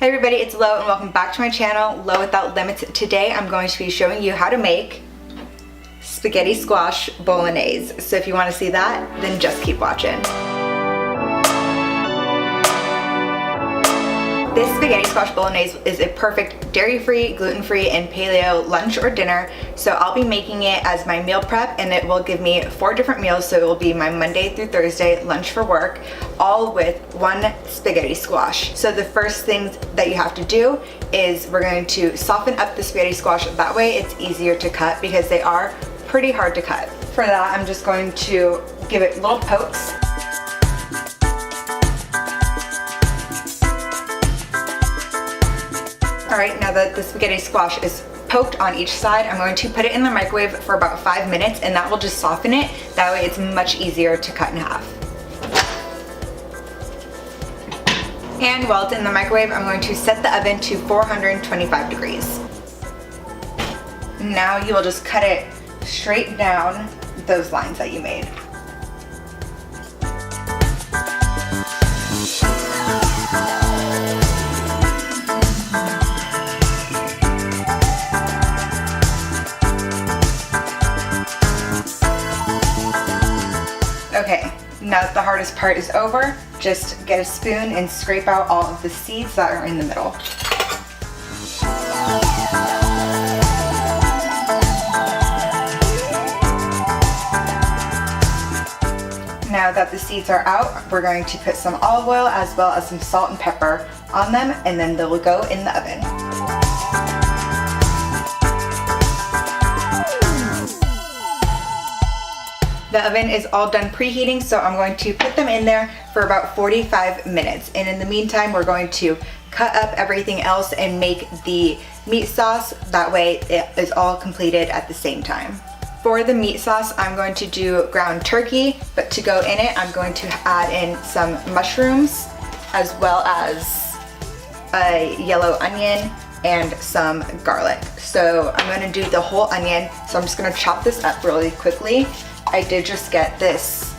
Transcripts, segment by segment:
Hey everybody, it's Lo and welcome back to my channel, Lo Without Limits. Today I'm going to be showing you how to make spaghetti squash bolognese. So if you want to see that, then just keep watching. This spaghetti squash bolognese is a perfect dairy-free, gluten-free, and paleo lunch or dinner. So I'll be making it as my meal prep, and it will give me 4 different meals. So it will be my Monday through Thursday lunch for work, all with one spaghetti squash. So the first thing that you have to do is we're going to soften up the spaghetti squash. That way it's easier to cut because they are pretty hard to cut. For that, I'm just going to give it little pokes. Alright, now that the spaghetti squash is poked on each side, I'm going to put it in the microwave for about 5 minutes, and that will just soften it. That way it's much easier to cut in half. And while it's in the microwave, I'm going to set the oven to 425 degrees. Now you will just cut it straight down those lines that you made. Okay, now that the hardest part is over, just get a spoon and scrape out all of the seeds that are in the middle. Now that the seeds are out, we're going to put some olive oil as well as some salt and pepper on them, and then they will go in the oven. The oven is all done preheating, so I'm going to put them in there for about 45 minutes. And in the meantime, we're going to cut up everything else and make the meat sauce. That way it is all completed at the same time. For the meat sauce, I'm going to do ground turkey, but to go in it, I'm going to add in some mushrooms as well as a yellow onion and some garlic. So I'm going to do the whole onion, so I'm just going to chop this up really quickly. I did just get this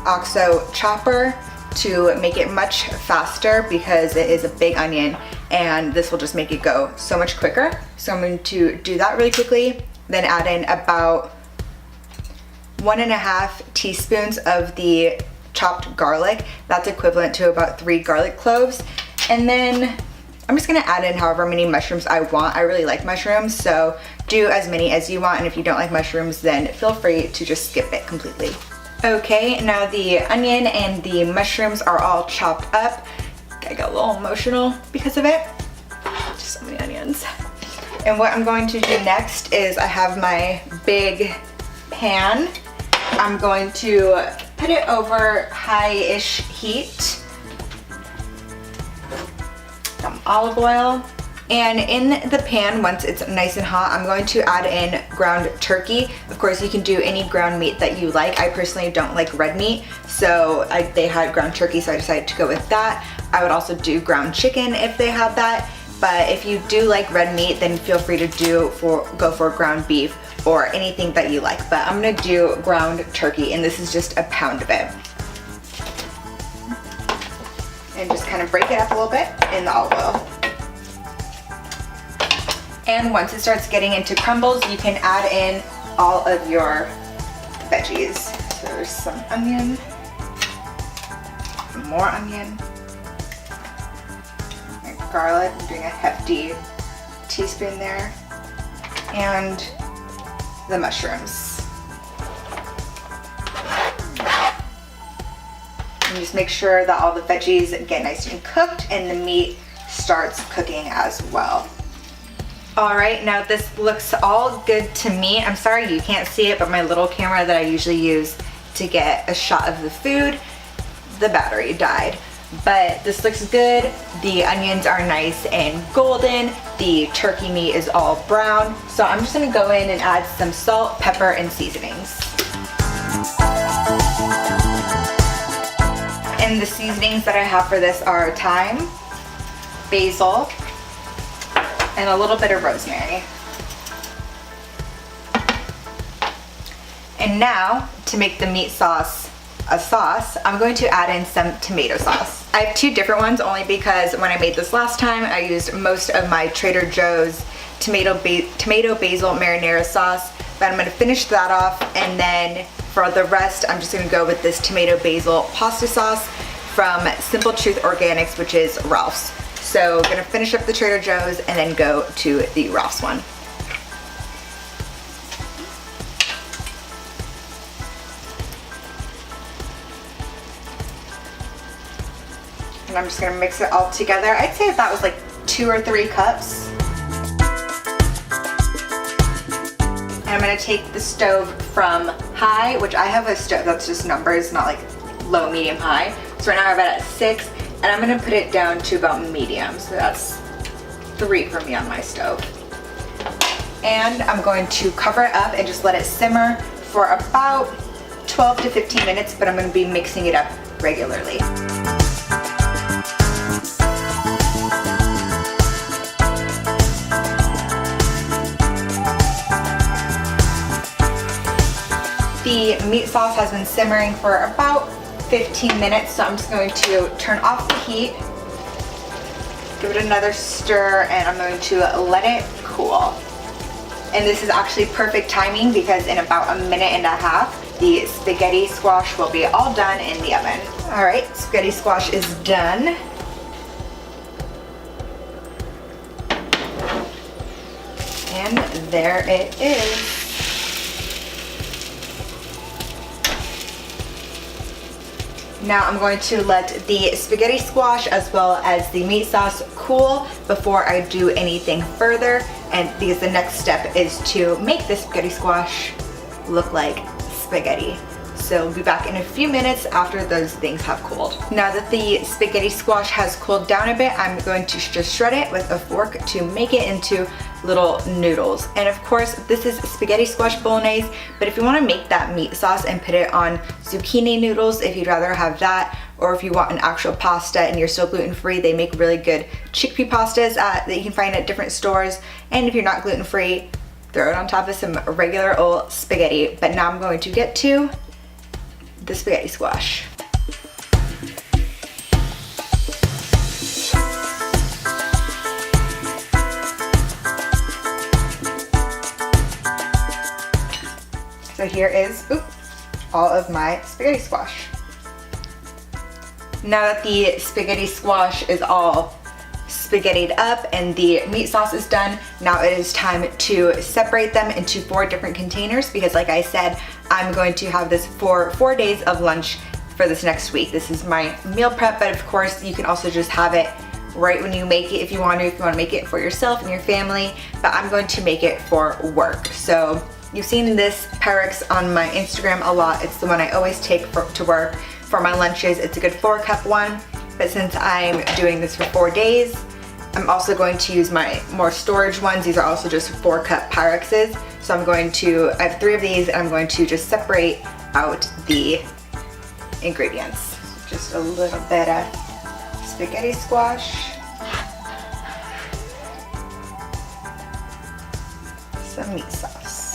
OXO chopper to make it much faster because it is a big onion, and this will just make it go so much quicker. So I'm going to do that really quickly, then add in about 1.5 teaspoons of the chopped garlic. That's equivalent to about 3 garlic cloves. And then I'm just gonna add in however many mushrooms I want. I really like mushrooms, so do as many as you want, and if you don't like mushrooms, then feel free to just skip it completely. Okay, now the onion and the mushrooms are all chopped up. I got a little emotional because of it. Just so many onions. And what I'm going to do next is I have my big pan. I'm going to put it over high-ish heat. Some olive oil, and in the pan, once it's nice and hot, I'm going to add in ground turkey. Of course, you can do any ground meat that you like. I personally don't like red meat, so they had ground turkey, so I decided to go with that. I would also do ground chicken if they have that, but if you do like red meat, then feel free to go for ground beef or anything that you like. But I'm gonna do ground turkey, and this is just a pound of it. And just kind of break it up a little bit in the olive oil. And once it starts getting into crumbles, you can add in all of your veggies. So there's some onion, some more onion, and garlic. I'm doing a hefty teaspoon there, and the mushrooms. And just make sure that all the veggies get nice and cooked and the meat starts cooking as well. All right, now this looks all good to me. I'm sorry you can't see it, but my little camera that I usually use to get a shot of the food, the battery died. But this looks good. The onions are nice and golden. The turkey meat is all brown. So I'm just gonna go in and add some salt, pepper, and seasonings. And the seasonings that I have for this are thyme, basil, and a little bit of rosemary. And now, to make the meat sauce, a sauce, I'm going to add in some tomato sauce. I have two different ones only because when I made this last time, I used most of my Trader Joe's tomato basil marinara sauce, but I'm gonna finish that off, and then for the rest, I'm just gonna go with this tomato basil pasta sauce from Simple Truth Organics, which is Ralph's. So I'm gonna finish up the Trader Joe's and then go to the Ralph's one. And I'm just gonna mix it all together. I'd say that was like 2 or 3 cups. And I'm gonna take the stove from high, which I have a stove that's just numbers, not like low, medium, high. So right now I'm at 6, and I'm gonna put it down to about medium. So that's 3 for me on my stove. And I'm going to cover it up and just let it simmer for about 12 to 15 minutes, but I'm gonna be mixing it up regularly. The meat sauce has been simmering for about 15 minutes, so I'm just going to turn off the heat, give it another stir, and I'm going to let it cool. And this is actually perfect timing because in about a minute and a half, the spaghetti squash will be all done in the oven. All right, spaghetti squash is done. And there it is. Now I'm going to let the spaghetti squash as well as the meat sauce cool before I do anything further, and because the next step is to make the spaghetti squash look like spaghetti. So we'll be back in a few minutes after those things have cooled. Now that the spaghetti squash has cooled down a bit, I'm going to just shred it with a fork to make it into little noodles. And of course, this is spaghetti squash bolognese, but if you want to make that meat sauce and put it on zucchini noodles, if you'd rather have that, or if you want an actual pasta and you're still gluten-free, they make really good chickpea pastas that you can find at different stores. And if you're not gluten-free, throw it on top of some regular old spaghetti. But now I'm going to get to the spaghetti squash. So here is all of my spaghetti squash. Now that the spaghetti squash is all spaghettied up and the meat sauce is done, now it is time to separate them into 4 different containers because like I said, I'm going to have this for 4 days of lunch for this next week. This is my meal prep, but of course you can also just have it right when you make it if you want to make it for yourself and your family, but I'm going to make it for work. So you've seen this Pyrex on my Instagram a lot. It's the one I always take to work for my lunches. It's a good 4-cup one, but since I'm doing this for 4 days, I'm also going to use my more storage ones. These are also just 4-cup Pyrexes. So I have 3 of these, and I'm going to just separate out the ingredients. Just a little bit of spaghetti squash, some meat sauce,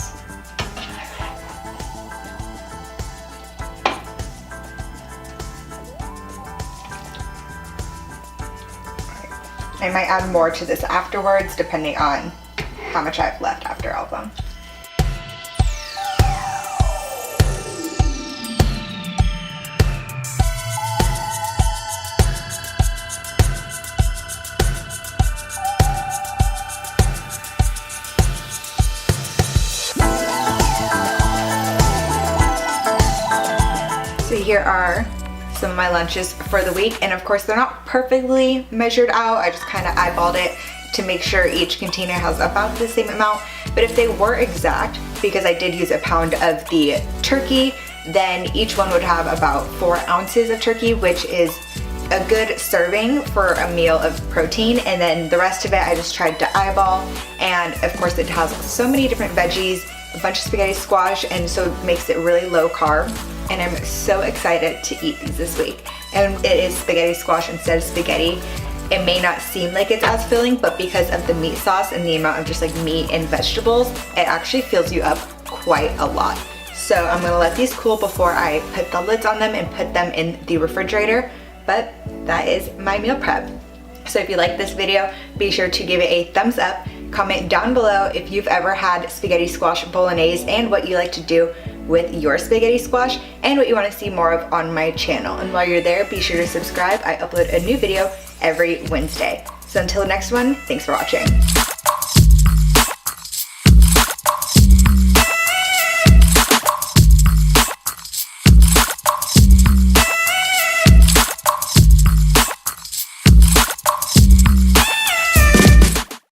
I might add more to this afterwards depending on how much I have left after all of them. So here are some of my lunches for the week, and of course they're not perfectly measured out. I just kind of eyeballed it to make sure each container has about the same amount, but if they were exact, because I did use a pound of the turkey, then each one would have about 4 ounces of turkey, which is a good serving for a meal of protein. And then the rest of it I just tried to eyeball, and of course it has so many different veggies, a bunch of spaghetti squash, and so it makes it really low carb. And I'm so excited to eat these this week. And it is spaghetti squash instead of spaghetti. It may not seem like it's as filling, but because of the meat sauce and the amount of just like meat and vegetables, it actually fills you up quite a lot. So I'm gonna let these cool before I put the lids on them and put them in the refrigerator. But that is my meal prep. So if you like this video, be sure to give it a thumbs up. Comment down below if you've ever had spaghetti squash bolognese and what you like to do with your spaghetti squash and what you want to see more of on my channel. And while you're there, be sure to subscribe. I upload a new video every Wednesday. So until the next one, thanks for watching.